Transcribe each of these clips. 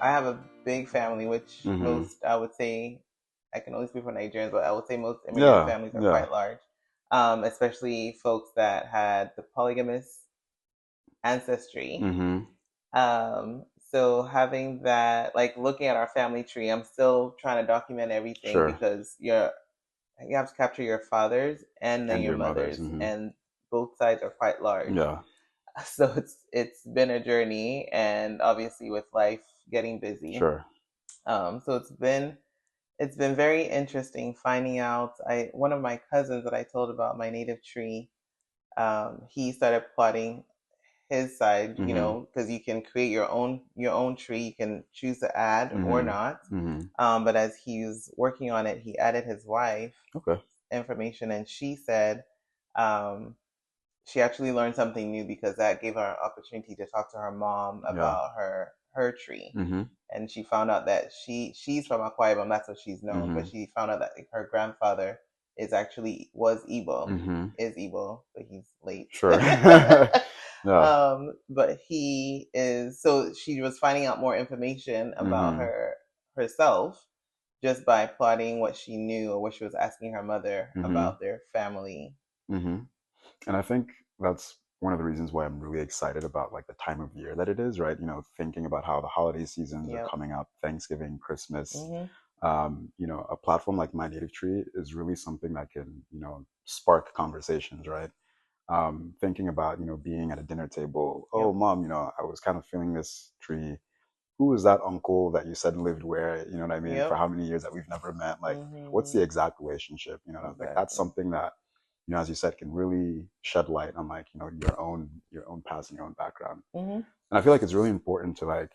I have a big family, which Mm-hmm. most, I would say, I can only speak for Nigerians, but I would say most immigrant Yeah, families are yeah. quite large, especially folks that had the polygamous ancestry. Mm-hmm. So having that, like looking at our family tree, I'm still trying to document everything Sure. because you have to capture your father's and then And your your mother's. mother's, Mm-hmm. and both sides are quite large. Yeah, So it's been a journey, and obviously with life getting busy, sure. so it's been very interesting finding out. I One of my cousins that I told about my native tree, he started plotting his side, Mm-hmm. because you can create your own tree. You can choose to add or Mm-hmm. not. Mm-hmm. But as he was working on it, he added his wife Okay. information, and she said, um, she actually learned something new because that gave her an opportunity to talk to her mom Yeah. about her tree. Mm-hmm. And she found out that she's from Akwa Ibom. That's what she's known. But Mm-hmm. she found out that her grandfather was Igbo, Mm-hmm. is Igbo, but he's late. Sure. Yeah. But he is. So she was finding out more information about Mm-hmm. herself just by plotting what she knew or what she was asking her mother Mm-hmm. about their family. Mm-hmm. And I think that's one of the reasons why I'm really excited about like the time of year that it is, right? Thinking about how the holiday seasons are Yep. coming up, Thanksgiving, Christmas. Hmm. A platform like My Native Tree is really something that can, spark conversations, right? Thinking about, being at a dinner table. Oh, Yep. mom, I was kind of feeling this tree. Who is that uncle that you said lived where? You know what I mean? For Yep. how many years that we've never met? Like, what's the Hmm. exact relationship? Like that's Exactly. something that, as you said, can really shed light on like, your own past and your own background. Hmm. And I feel like it's really important to like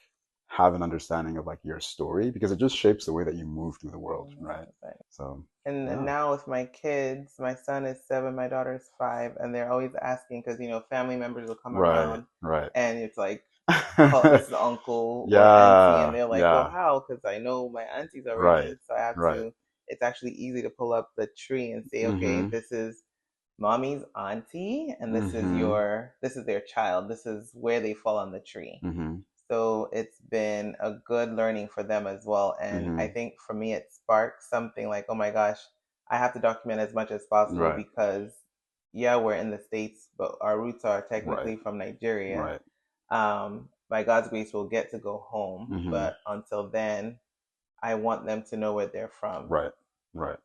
have an understanding of like your story because it just shapes the way that you move through the world, right? So And yeah. now with my kids, my son is 7, my daughter's 5, and they're always asking because family members will come Right, around, right. and it's like, call this is uncle or auntie, and Yeah, they're like, well, yeah. how? Because I know my aunties Right, already, so I have right. to. It's actually easy to pull up the tree and say, okay, Mm-hmm. this is mommy's auntie, and Mm-hmm. this is their child. This is where they fall on the tree. Mm-hmm. So it's been a good learning for them as well. And I Mm-hmm. think for me, it sparked something like, oh my gosh, I have to document as much as possible Right, because, yeah, we're in the States, but our roots are right, technically from Nigeria. right. By God's grace, we'll get to go home. Mm-hmm. But until then, I want them to know where they're from. Right, right.